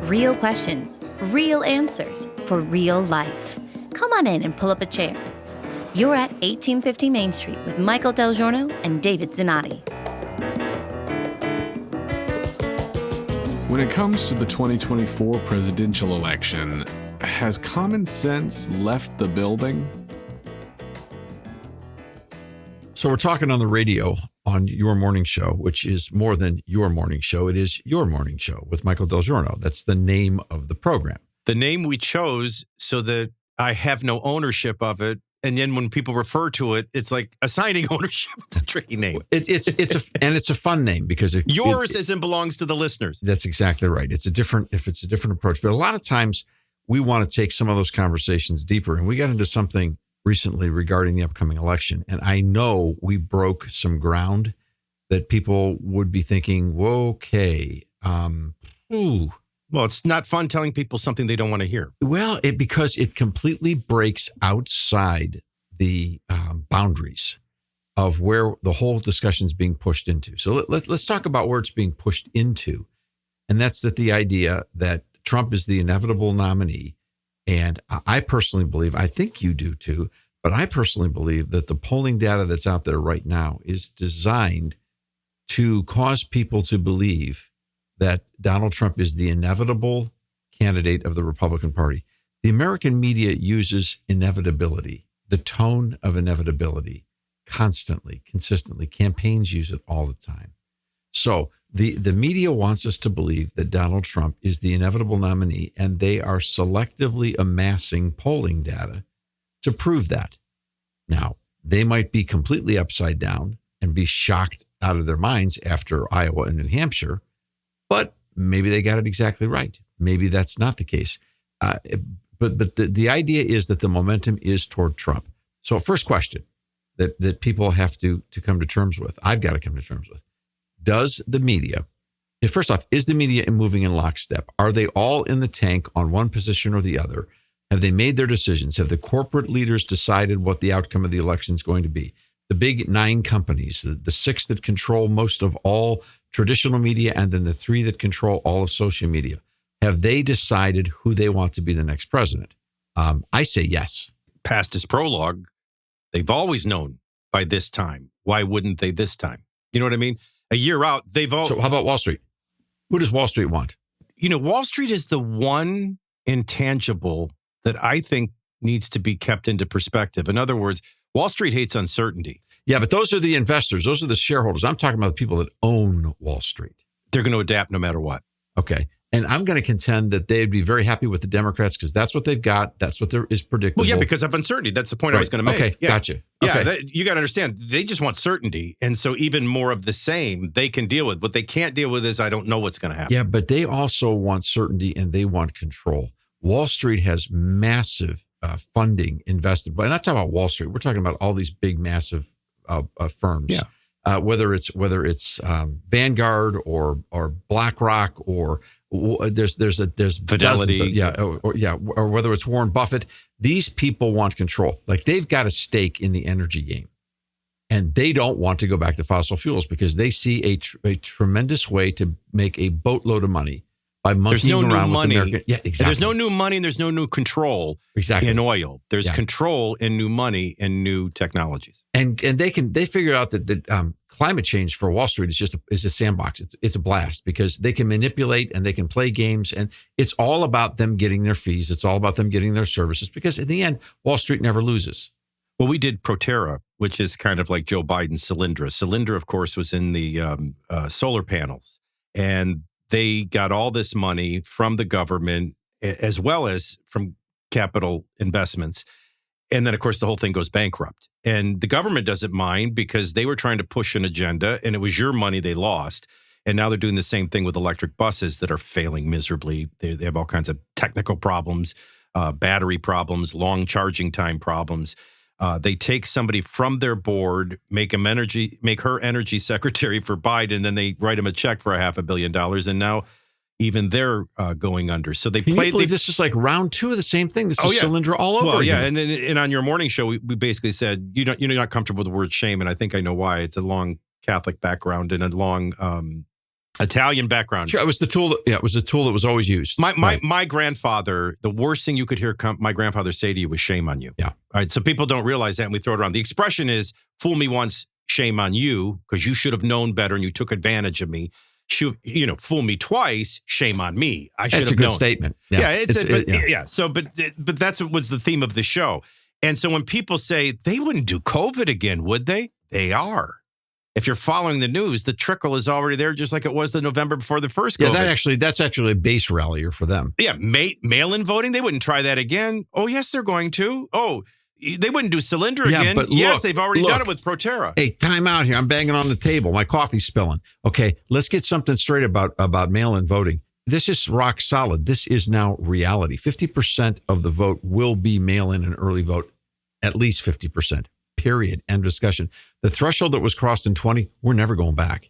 Real questions, real answers for real life. Come on in and pull up a chair. You're at 1850 Main Street with Michael DelGiorno and David Zanotti. When it comes to the 2024 presidential election, has common sense left the building? So we're talking on the radio on your morning show, which is more than your morning show. It is your morning show with Michael DelGiorno. That's the name of the program. The name we chose so that I have no ownership of it. And then when people refer to it, it's like assigning ownership. It's a tricky name. It's a fun name because yours as in belongs to the listeners. That's exactly right. It's a different approach. But a lot of times we want to take some of those conversations deeper. And we got into something recently regarding the upcoming election. And I know we broke some ground that people would be thinking, whoa, okay. Well, it's not fun telling people something they don't want to hear. Well, because it completely breaks outside the boundaries of where the whole discussion is being pushed into. So let's talk about where it's being pushed into. And that's the idea that Trump is the inevitable nominee. And I personally believe, I think you do too, but I personally believe that the polling data that's out there right now is designed to cause people to believe that Donald Trump is the inevitable candidate of the Republican Party. The American media uses inevitability, the tone of inevitability, constantly, consistently. Campaigns use it all the time. So the media wants us to believe that Donald Trump is the inevitable nominee, and they are selectively amassing polling data to prove that. Now, they might be completely upside down and be shocked out of their minds after Iowa and New Hampshire, but maybe they got it exactly right. Maybe that's not the case. But the idea is that the momentum is toward Trump. So first question that people have to come to terms with, I've got to come to terms with. Does the media, first off, is the media moving in lockstep? Are they all in the tank on one position or the other? Have they made their decisions? Have the corporate leaders decided what the outcome of the election is going to be? The big 9 companies, the 6 that control most of all traditional media, and then the 3 that control all of social media. Have they decided who they want to be the next president? I say yes. Past his prologue, they've always known by this time. Why wouldn't they this time? You know what I mean? A year out, they've all... So how about Wall Street? Who does Wall Street want? You know, Wall Street is the one intangible that I think needs to be kept into perspective. In other words, Wall Street hates uncertainty. Yeah, but those are the investors. Those are the shareholders. I'm talking about the people that own Wall Street. They're going to adapt no matter what. Okay. And I'm going to contend that they'd be very happy with the Democrats because that's what they've got. That's what is predictable. Well, yeah, because of uncertainty. That's the point I was going to make. Okay, yeah. Gotcha. Yeah, okay. You got to understand, they just want certainty. And so even more of the same they can deal with. What they can't deal with is I don't know what's going to happen. Yeah, but they also want certainty and they want control. Wall Street has massive funding invested. But I'm not talking about Wall Street. We're talking about all these big, massive firms. Yeah. Whether it's Vanguard or BlackRock or there's Fidelity, or whether it's Warren Buffett. These people want control. Like they've got a stake in the energy game, and they don't want to go back to fossil fuels because they see a tremendous way to make a boatload of money by monkeying around with American. Yeah, exactly. And there's no new money and there's no new control in oil. There's control in new money and new technologies. And they figured out that climate change for Wall Street is a sandbox. It's a blast because they can manipulate and they can play games, and it's all about them getting their fees. It's all about them getting their services because in the end, Wall Street never loses. Well, we did Proterra, which is kind of like Joe Biden's Solyndra. Solyndra, of course, was in the solar panels, and they got all this money from the government as well as from capital investments. And then, of course, the whole thing goes bankrupt. And the government doesn't mind because they were trying to push an agenda and it was your money they lost. And now they're doing the same thing with electric buses that are failing miserably. They have all kinds of technical problems, battery problems, long charging time problems. They take somebody from their board, make her energy secretary for Biden, then they write him a check for $500 million, and now even they're going under. So they played. This is like round 2 of the same thing. This is Solyndra all over again. Yeah, and on your morning show, we basically said you're not comfortable with the word shame, and I think I know why. It's a long Catholic background and a long Italian background. Sure, it was the tool. It was a tool that was always used. My grandfather, the worst thing you could hear my grandfather say to you was "shame on you." Yeah. All right. So people don't realize that, and we throw it around. The expression is "fool me once, shame on you," because you should have known better and you took advantage of me. Fool me twice, shame on me. I should have known. That's a good statement. Yeah. So, but that's what was the theme of the show. And so when people say they wouldn't do COVID again, would they? They are. If you're following the news, the trickle is already there, just like it was the November before the first COVID. Yeah, that's actually a base rallier for them. Yeah, mail-in voting, they wouldn't try that again. Oh, yes, they're going to. Oh, they wouldn't do cylinder again. But yes, they've already done it with Proterra. Hey, time out here. I'm banging on the table. My coffee's spilling. Okay, let's get something straight about mail-in voting. This is rock solid. This is now reality. 50% of the vote will be mail-in and early vote, at least 50%. Period. End discussion. The threshold that was crossed in 20, we're never going back.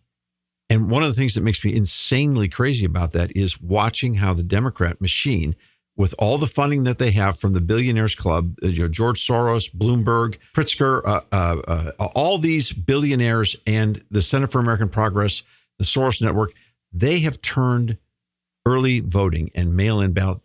And one of the things that makes me insanely crazy about that is watching how the Democrat machine, with all the funding that they have from the Billionaires Club, George Soros, Bloomberg, Pritzker, all these billionaires and the Center for American Progress, the Soros Network, they have turned early voting and mail-in ballot.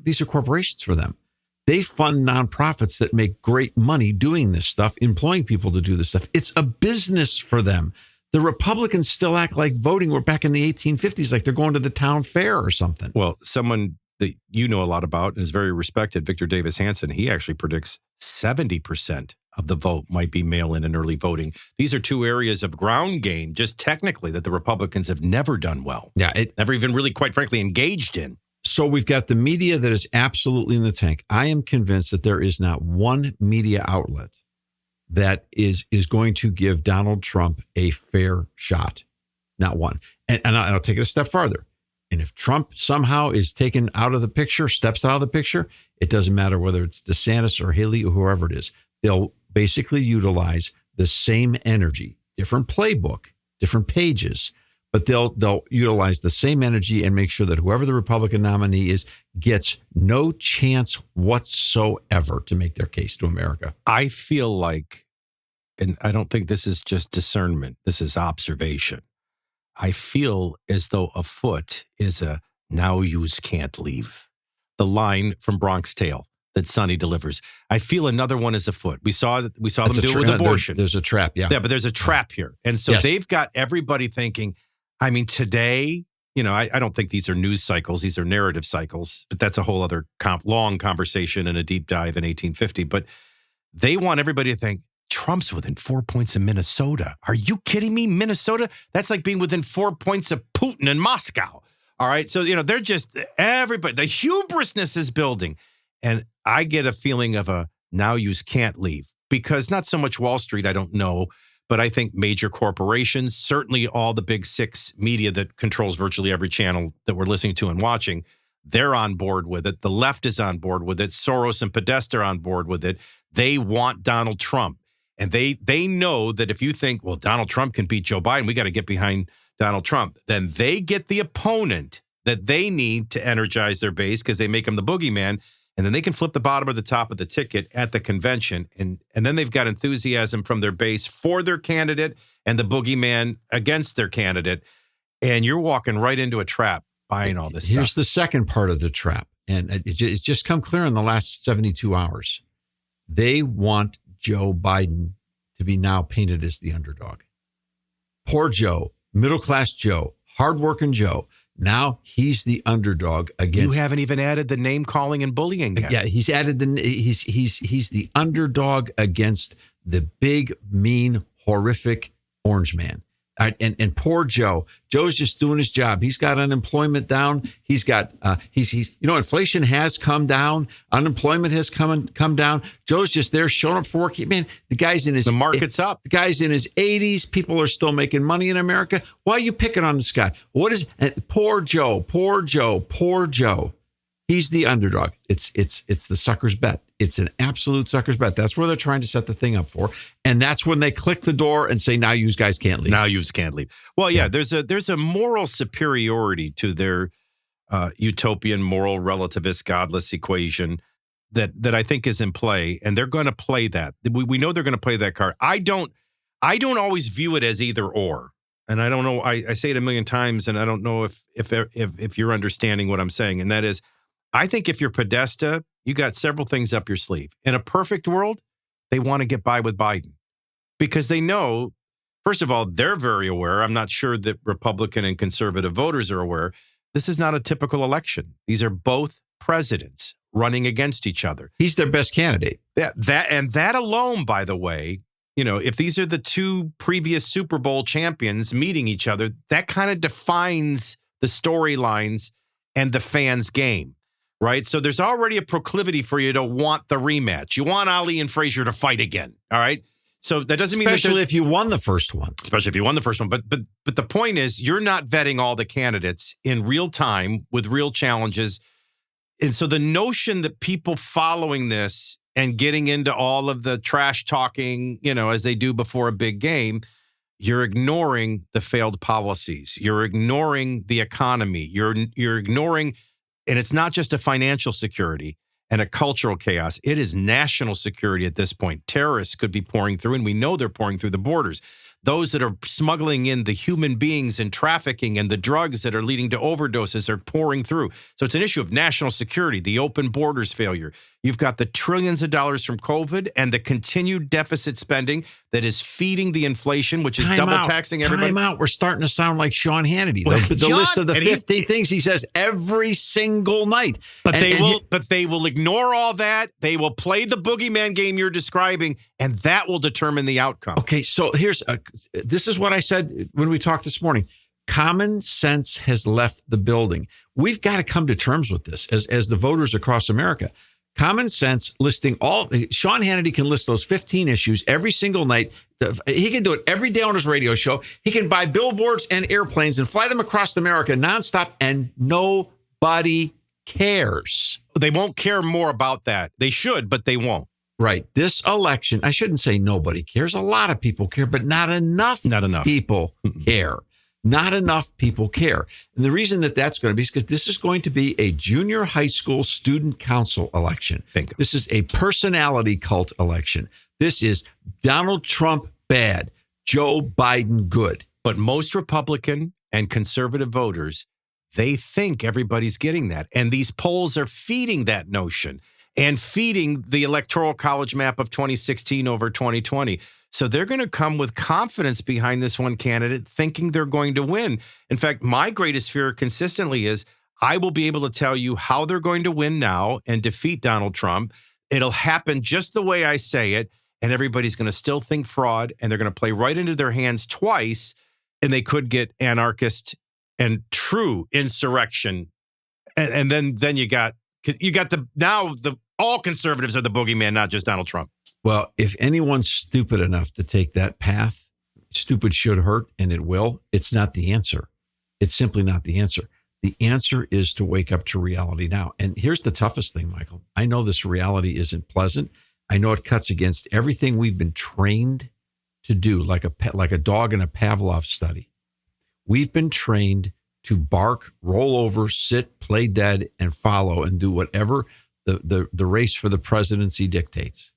These are corporations for them. They fund nonprofits that make great money doing this stuff, employing people to do this stuff. It's a business for them. The Republicans still act like voting were back in the 1850s, like they're going to the town fair or something. Well, someone that you know a lot about and is very respected, Victor Davis Hanson, he actually predicts 70% of the vote might be mail-in and early voting. These are two areas of ground game, just technically, that the Republicans have never done well. Yeah. Never even really, quite frankly, engaged in. So we've got the media that is absolutely in the tank. I am convinced that there is not one media outlet that is going to give Donald Trump a fair shot. Not one. And I'll take it a step farther. And if Trump somehow is taken out of the picture, steps out of the picture, it doesn't matter whether it's DeSantis or Haley or whoever it is. They'll basically utilize the same energy, different playbook, different pages, but they'll utilize the same energy and make sure that whoever the Republican nominee is gets no chance whatsoever to make their case to America. I feel like, and I don't think this is just discernment, this is observation. I feel as though afoot is a "now yous can't leave." The line from Bronx Tale that Sonny delivers. I feel another one is afoot. We saw them do it with abortion. There's a trap, yeah. Yeah, but there's a trap here. And so they've got everybody thinking, I mean, today, I don't think these are news cycles. These are narrative cycles. But that's a whole other long conversation and a deep dive in 1850. But they want everybody to think, Trump's within 4 points of Minnesota. Are you kidding me? Minnesota? That's like being within 4 points of Putin in Moscow. All right. So, they're just everybody. The hubrisness is building. And I get a feeling of a "now yous can't leave," because not so much Wall Street, I don't know. But I think major corporations, certainly all the big six media that controls virtually every channel that we're listening to and watching, they're on board with it. The left is on board with it. Soros and Podesta are on board with it. They want Donald Trump. And they know that if you think, well, Donald Trump can beat Joe Biden, we got to get behind Donald Trump, then they get the opponent that they need to energize their base because they make him the boogeyman. And then they can flip the bottom or the top of the ticket at the convention. And then they've got enthusiasm from their base for their candidate and the boogeyman against their candidate. And you're walking right into a trap buying all this stuff. Here's the second part of the trap. And it's just come clear in the last 72 hours. They want Joe Biden to be now painted as the underdog. Poor Joe, middle-class Joe, hardworking Joe. Now he's the underdog against. You haven't even added the name calling and bullying yet. Yeah, he's added he's the underdog against the big, mean, horrific orange man. And poor Joe. Joe's just doing his job. He's got unemployment down. He's got inflation has come down. Unemployment has come down. Joe's just there showing up for work. Man, the market's up. The guy's in his 80s. People are still making money in America. Why are you picking on this guy? Poor Joe? Poor Joe. Poor Joe. He's the underdog. It's the sucker's bet. It's an absolute sucker's bet. That's where they're trying to set the thing up for. And that's when they click the door and say, now you guys can't leave. Now you can't leave. Well, yeah, there's a moral superiority to their utopian, moral, relativist, godless equation that I think is in play. And they're going to play that. We know they're going to play that card. I don't always view it as either or. and I don't know, I say it a million times, and I don't know if you're understanding what I'm saying, and that is, I think if you're Podesta, you got several things up your sleeve. In a perfect world, they want to get by with Biden because they know, first of all, they're very aware. I'm not sure that Republican and conservative voters are aware. This is not a typical election. These are both presidents running against each other. He's their best candidate. That alone, by the way, if these are the two previous Super Bowl champions meeting each other, that kind of defines the storylines and the fans' game, right? So there's already a proclivity for you to want the rematch. You want Ali and Frazier to fight again, all right? So that doesn't mean especially if you won the first one. Especially if you won the first one. But the point is, you're not vetting all the candidates in real time with real challenges. And so the notion that people following this and getting into all of the trash talking, as they do before a big game, you're ignoring the failed policies. You're ignoring the economy. You're ignoring, and it's not just a financial security and a cultural chaos. It is national security at this point. Terrorists could be pouring through, and we know they're pouring through the borders. Those that are smuggling in the human beings and trafficking and the drugs that are leading to overdoses are pouring through. So it's an issue of national security, the open borders failure. You've got the trillions of dollars from COVID and the continued deficit spending that is feeding the inflation, which is double taxing everybody. Time out. We're starting to sound like Sean Hannity. The list of the 50 things he says every single night. But they will ignore all that. They will play the boogeyman game you're describing, and that will determine the outcome. Okay, so this is what I said when we talked this morning. Common sense has left the building. We've got to come to terms with this as the voters across America. Common sense listing Sean Hannity can list those 15 issues every single night. He can do it every day on his radio show. He can buy billboards and airplanes and fly them across America nonstop, and nobody cares. They won't care more about that. They should, but they won't. Right. This election, I shouldn't say nobody cares. A lot of people care, but not enough. People care. Not enough people care. And the reason that's going to be is because this is going to be a junior high school student council election. Bingo. This is a personality cult election. This is Donald Trump bad, Joe Biden good. But most Republican and conservative voters, they think everybody's getting that. And these polls are feeding that notion and feeding the electoral college map of 2016 over 2020. So they're going to come with confidence behind this one candidate, thinking they're going to win. In fact, my greatest fear consistently is I will be able to tell you how they're going to win now and defeat Donald Trump. It'll happen just the way I say it, and everybody's going to still think fraud, and they're going to play right into their hands twice, and they could get anarchist and true insurrection. And then you got all conservatives are the boogeyman, not just Donald Trump. Well, if anyone's stupid enough to take that path, stupid should hurt, and it will. It's not the answer. It's simply not the answer. The answer is to wake up to reality now. And here's the toughest thing, Michael. I know this reality isn't pleasant. I know it cuts against everything we've been trained to do, like a dog in a Pavlov study. We've been trained to bark, roll over, sit, play dead, and follow and do whatever the race for the presidency dictates.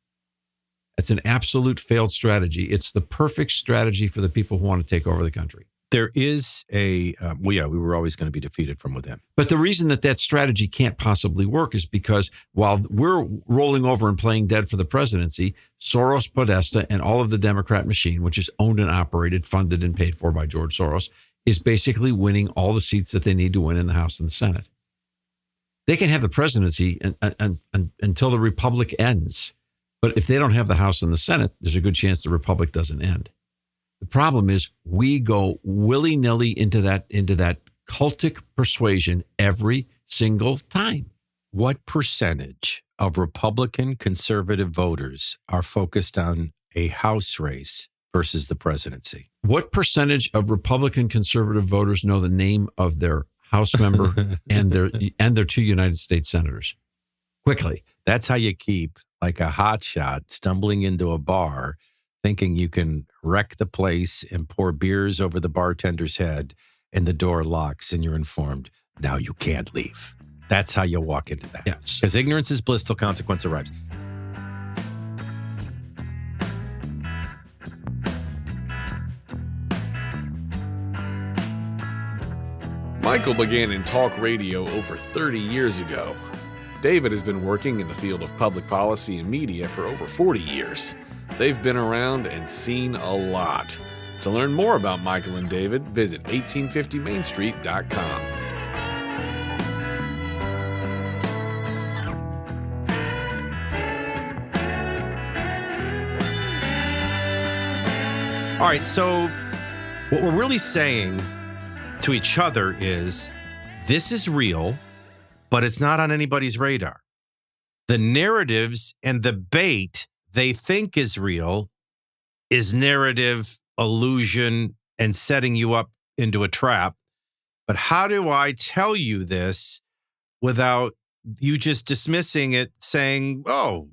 It's an absolute failed strategy. It's the perfect strategy for the people who want to take over the country. There is we were always going to be defeated from within. But the reason that strategy can't possibly work is because while we're rolling over and playing dead for the presidency, Soros, Podesta, and all of the Democrat machine, which is owned and operated, funded and paid for by George Soros, is basically winning all the seats that they need to win in the House and the Senate. They can have the presidency until the Republic ends. But if they don't have the House and the Senate, there's a good chance the Republic doesn't end. The problem is we go willy-nilly into that cultic persuasion every single time. What percentage of Republican conservative voters are focused on a House race versus the presidency? What percentage of Republican conservative voters know the name of their House member and their two United States senators? Quickly. That's how you keep like a hotshot stumbling into a bar thinking you can wreck the place and pour beers over the bartender's head, and the door locks and you're informed, now you can't leave. That's how you walk into that. Yes. Because ignorance is bliss till consequence arrives. Michael began in talk radio over 30 years ago. David has been working in the field of public policy and media for over 40 years. They've been around and seen a lot. To learn more about Michael and David, visit 1850mainstreet.com. All right, so what we're really saying to each other is this is real, but it's not on anybody's radar. The narratives and the bait they think is real is narrative, illusion, and setting you up into a trap. But how do I tell you this without you just dismissing it, saying, oh,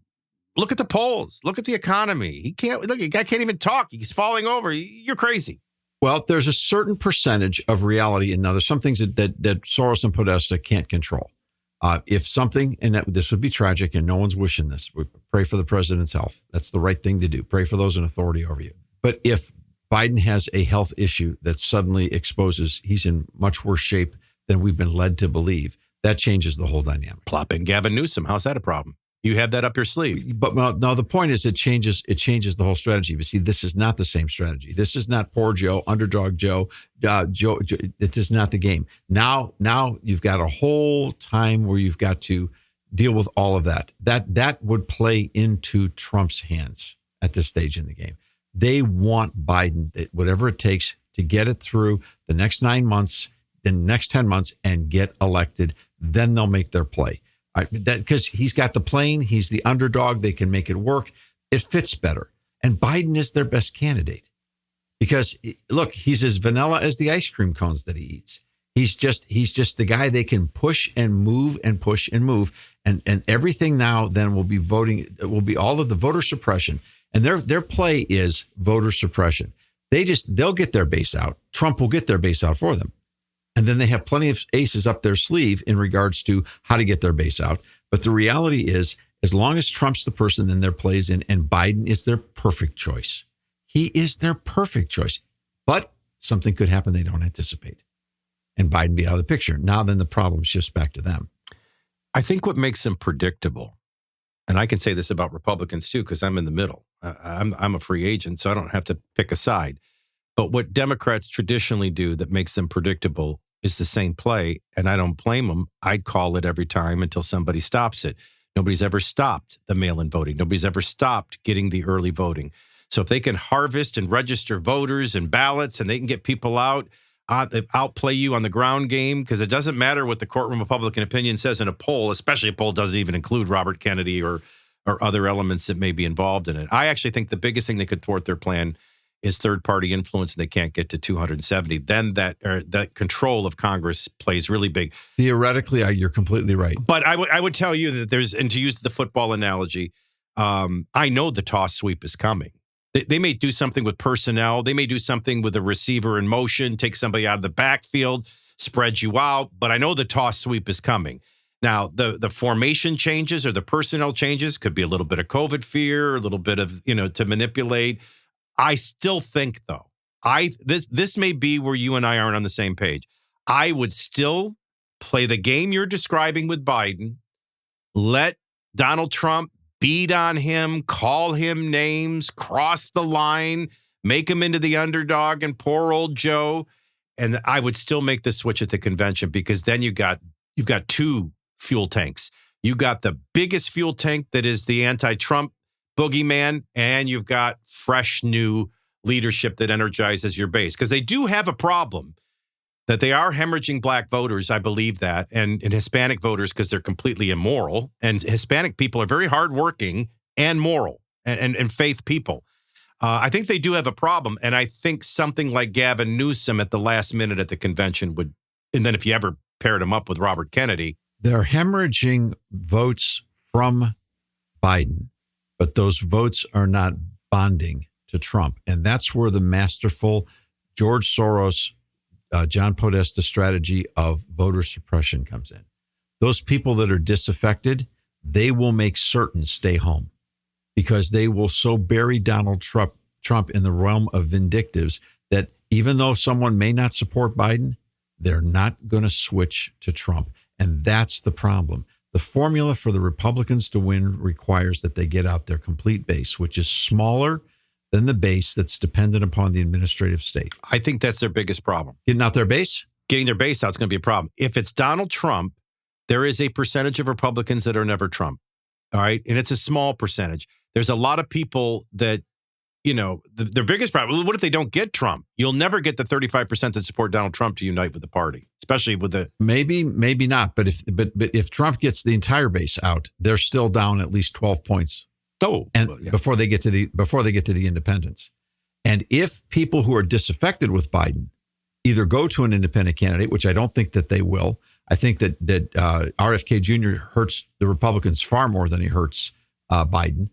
look at the polls, look at the economy. The guy can't even talk. He's falling over. You're crazy. Well, there's a certain percentage of reality, and now there's some things that Soros and Podesta can't control. If something, and this would be tragic, and no one's wishing this, we pray for the president's health. That's the right thing to do. Pray for those in authority over you. But if Biden has a health issue that suddenly exposes he's in much worse shape than we've been led to believe, that changes the whole dynamic. Plop in Gavin Newsom. How's that a problem? You have that up your sleeve. But no, the point is it changes the whole strategy. But see, this is not the same strategy. This is not poor Joe, underdog Joe. Joe. It is not the game. Now you've got a whole time where you've got to deal with all of that. That would play into Trump's hands at this stage in the game. They want Biden, whatever it takes, to get it through the next 9 months, the next 10 months, and get elected. Then they'll make their play. Because he's got the plane, he's the underdog, they can make it work. It fits better. And Biden is their best candidate. Because, look, he's as vanilla as the ice cream cones that he eats. He's just the guy they can push and move and push and move. And everything now then will be voting, it will be all of the voter suppression. And their play is voter suppression. They'll get their base out. Trump will get their base out for them. And then they have plenty of aces up their sleeve in regards to how to get their base out. But the reality is, as long as Trump's the person then their plays in, and Biden is their perfect choice. He is their perfect choice. But something could happen they don't anticipate. And Biden be out of the picture. Now then the problem shifts back to them. I think what makes them predictable, and I can say this about Republicans too, because I'm in the middle. I'm a free agent, so I don't have to pick a side. But what Democrats traditionally do that makes them predictable is the same play, and I don't blame them. I'd call it every time until somebody stops it. Nobody's ever stopped the mail-in voting. Nobody's ever stopped getting the early voting. So if they can harvest and register voters and ballots, and they can get people out, they outplay you on the ground game, because it doesn't matter what the courtroom of public opinion says in a poll, especially a poll doesn't even include Robert Kennedy or other elements that may be involved in it. I actually think the biggest thing that could thwart their plan is third-party influence, and they can't get to 270. Then that control of Congress plays really big. Theoretically, you're completely right. But I would tell you that there's, and to use the football analogy, I know the toss sweep is coming. They may do something with personnel. They may do something with a receiver in motion, take somebody out of the backfield, spread you out. But I know the toss sweep is coming. Now, the formation changes or the personnel changes could be a little bit of COVID fear, a little bit of, to manipulate. I still think, though, this may be where you and I aren't on the same page. I would still play the game you're describing with Biden, let Donald Trump beat on him, call him names, cross the line, make him into the underdog and poor old Joe. And I would still make the switch at the convention, because then you've got two fuel tanks. You got the biggest fuel tank that is the anti-Trump boogeyman, and you've got fresh new leadership that energizes your base, because they do have a problem that they are hemorrhaging black voters. I believe that, and Hispanic voters, because they're completely immoral, and Hispanic people are very hardworking and moral and faith people. I think they do have a problem, and I think something like Gavin Newsom at the last minute at the convention would, and then if you ever paired him up with Robert Kennedy. They're hemorrhaging votes from Biden, but those votes are not bonding to Trump. And that's where the masterful George Soros, John Podesta strategy of voter suppression comes in. Those people that are disaffected, they will make certain stay home, because they will so bury Donald Trump in the realm of vindictives that even though someone may not support Biden, They're not going to switch to Trump. And that's the problem. The formula for the Republicans to win requires that they get out their complete base, which is smaller than the base that's dependent upon the administrative state. I think that's their biggest problem. Getting out their base? Getting their base out is going to be a problem. If it's Donald Trump, there is a percentage of Republicans that are never Trump. All right. And it's a small percentage. There's a lot of people that, their biggest problem. What if they don't get Trump? You'll never get the 35% that support Donald Trump to unite with the party, especially with the. Maybe not. But if Trump gets the entire base out, they're still down at least 12 points. Before they get to the independents. And if people who are disaffected with Biden either go to an independent candidate, which I don't think that they will, I think that RFK Jr. hurts the Republicans far more than he hurts Biden.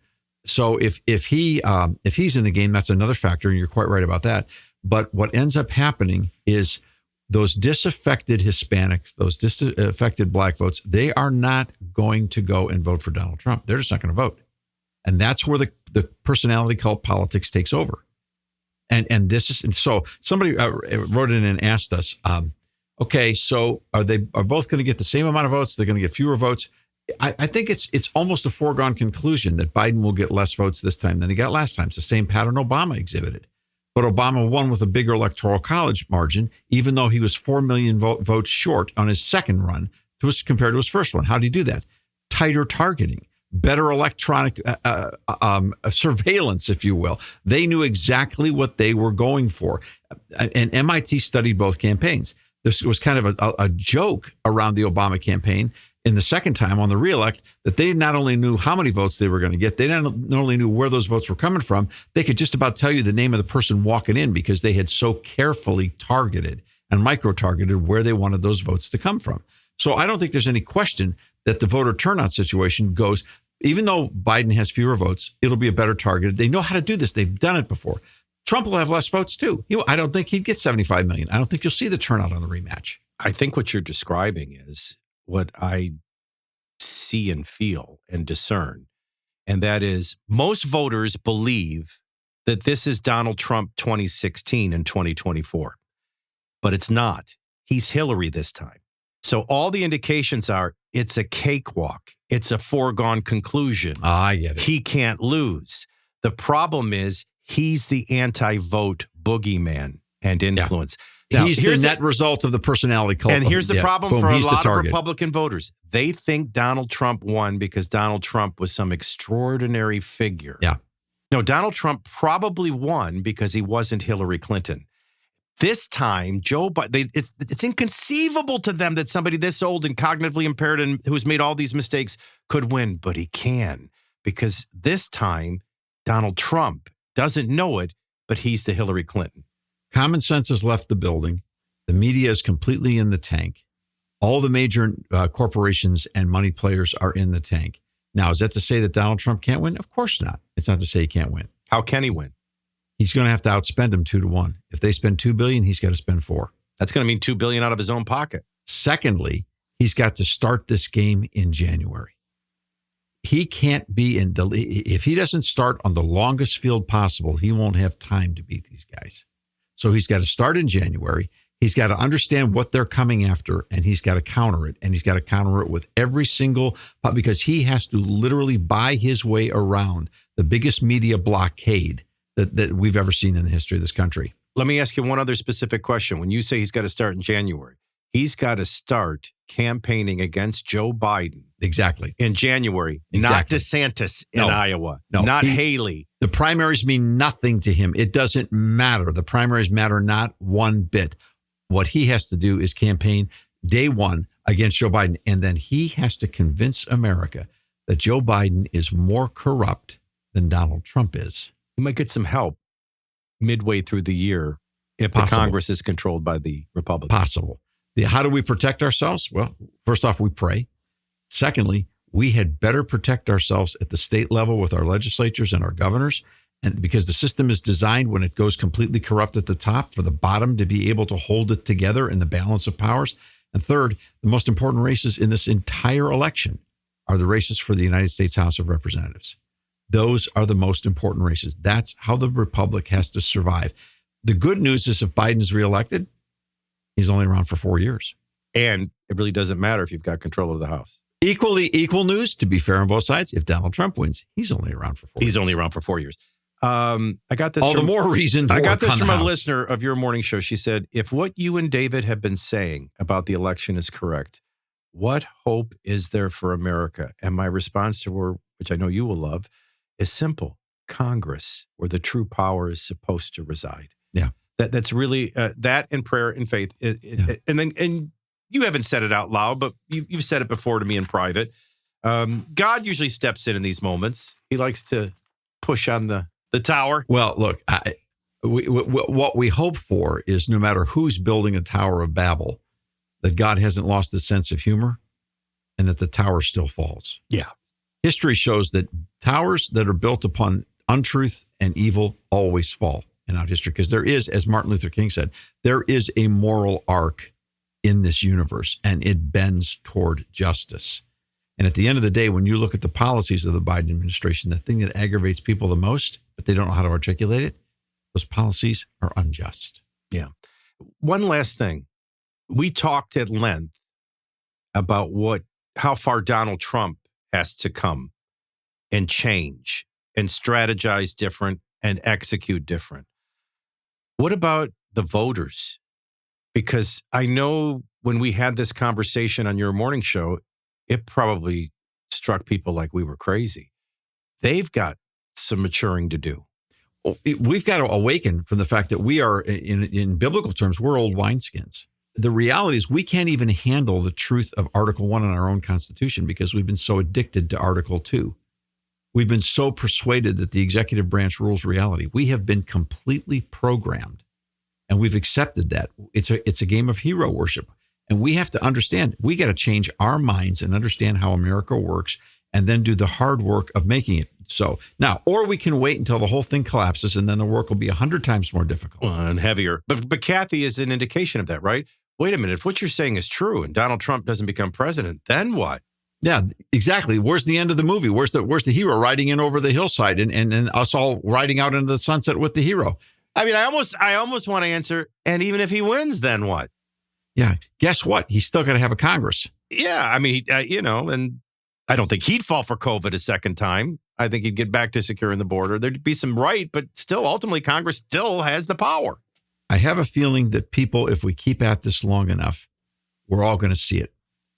So if he's in the game, that's another factor, and you're quite right about that. But what ends up happening is those disaffected Hispanics, those disaffected black votes, they are not going to go and vote for Donald Trump. They're just not going to vote. And that's where the personality cult politics takes over. And this is, so somebody wrote in and asked us, okay, so are both going to get the same amount of votes? They're going to get fewer votes. I think it's almost a foregone conclusion that Biden will get less votes this time than he got last time. It's the same pattern Obama exhibited. But Obama won with a bigger electoral college margin, even though he was 4 million votes short on his second run compared to his first one. How did he do that? Tighter targeting, better electronic surveillance, if you will. They knew exactly what they were going for. And MIT studied both campaigns. This was kind of a joke around the Obama campaign in the second time on the reelect, that they not only knew how many votes they were going to get, they not only knew where those votes were coming from, they could just about tell you the name of the person walking in because they had so carefully targeted and micro-targeted where they wanted those votes to come from. So I don't think there's any question that the voter turnout situation goes, even though Biden has fewer votes, it'll be a better targeted. They know how to do this. They've done it before. Trump will have less votes too. I don't think he'd get 75 million. I don't think you'll see the turnout on the rematch. I think what you're describing is what I see and feel and discern. And that is, most voters believe that this is Donald Trump 2016 and 2024. But it's not. He's Hillary this time. So all the indications are it's a cakewalk. It's a foregone conclusion. I get it. He can't lose. The problem is he's the anti-vote boogeyman and influence. Yeah. Now, he's the net result of the personality cult. And here's the problem for a lot of target. Republican voters. They think Donald Trump won because Donald Trump was some extraordinary figure. Yeah. No, Donald Trump probably won because he wasn't Hillary Clinton. This time, Joe Biden, it's inconceivable to them that somebody this old and cognitively impaired and who's made all these mistakes could win, but he can. Because this time, Donald Trump doesn't know it, but he's the Hillary Clinton. Common sense has left the building. The media is completely in the tank. All the major corporations and money players are in the tank. Now, is that to say that Donald Trump can't win? Of course not. It's not to say he can't win. How can he win? He's going to have to outspend them 2-1. If they spend $2 billion, he's got to spend $4 billion. That's going to mean $2 billion out of his own pocket. Secondly, he's got to start this game in January. He can't be if he doesn't start on the longest field possible, he won't have time to beat these guys. So he's got to start in January. He's got to understand what they're coming after, and he's got to counter it. And he's got to counter it with every single, because he has to literally buy his way around the biggest media blockade that we've ever seen in the history of this country. Let me ask you one other specific question. When you say he's got to start in January, he's got to start campaigning against Joe Biden. Exactly. In January, exactly. Not DeSantis in Iowa, not Haley. The primaries mean nothing to him. It doesn't matter. The primaries matter not one bit. What he has to do is campaign day one against Joe Biden. And then he has to convince America that Joe Biden is more corrupt than Donald Trump is. He might get some help midway through the year if the Congress is controlled by the Republicans. Possible. How do we protect ourselves? Well, first off, we pray. Secondly, we had better protect ourselves at the state level with our legislatures and our governors. And because the system is designed when it goes completely corrupt at the top for the bottom to be able to hold it together in the balance of powers. And third, the most important races in this entire election are the races for the United States House of Representatives. Those are the most important races. That's how the republic has to survive. The good news is if Biden's reelected, He's only around for 4 years. And it really doesn't matter if you've got control of the House. Equal news, to be fair on both sides. If Donald Trump wins, he's only around for 4 years. He's only around for 4 years. I got this. All the more reason to I got work this on from the a House. listener of your morning show. She said, if what you and David have been saying about the election is correct, what hope is there for America? And my response to her, which I know you will love, is simple. Congress, where the true power is supposed to reside. Yeah. That's really that and prayer and faith. And you haven't said it out loud, but you've said it before to me in private. God usually steps in these moments. He likes to push on the tower. Well, look, what we hope for is no matter who's building a Tower of Babel, that God hasn't lost his sense of humor and that the tower still falls. Yeah. History shows that towers that are built upon untruth and evil always fall in our history, because there is, as Martin Luther King said, there is a moral arc in this universe, and it bends toward justice. And at the end of the day, when you look at the policies of the Biden administration, the thing that aggravates people the most, but they don't know how to articulate it, those policies are unjust. Yeah. One last thing. We talked at length about how far Donald Trump has to come and change and strategize different and execute different. What about the voters? Because I know when we had this conversation on your morning show, it probably struck people like we were crazy. They've got some maturing to do. We've got to awaken from the fact that we are, in biblical terms, we're old wineskins. The reality is we can't even handle the truth of Article 1 in our own Constitution because we've been so addicted to Article 2. We've been so persuaded that the executive branch rules reality. We have been completely programmed, and we've accepted that. It's a game of hero worship. And we have to understand, we got to change our minds and understand how America works and then do the hard work of making it so. Now, or we can wait until the whole thing collapses and then the work will be 100 times more difficult. And heavier. But Kathy is an indication of that, right? Wait a minute. If what you're saying is true and Donald Trump doesn't become president, then what? Yeah, exactly. Where's the end of the movie? Where's the hero riding in over the hillside and us all riding out into the sunset with the hero? I mean, I almost want to answer, and even if he wins, then what? Yeah. Guess what? He's still got to have a Congress. Yeah. I mean, and I don't think he'd fall for COVID a second time. I think he'd get back to securing the border. There'd be some right, but still, ultimately, Congress still has the power. I have a feeling that people, if we keep at this long enough, we're all going to see it.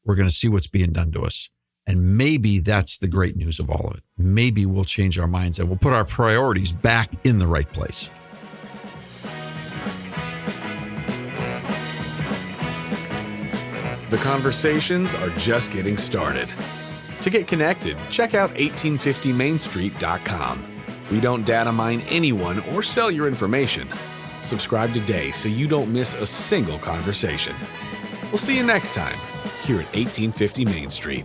We're going to see what's being done to us. And maybe that's the great news of all of it. Maybe we'll change our minds and we'll put our priorities back in the right place. The conversations are just getting started. To get connected, check out 1850mainstreet.com. We don't data mine anyone or sell your information. Subscribe today so you don't miss a single conversation. We'll see you next time here at 1850 Main Street.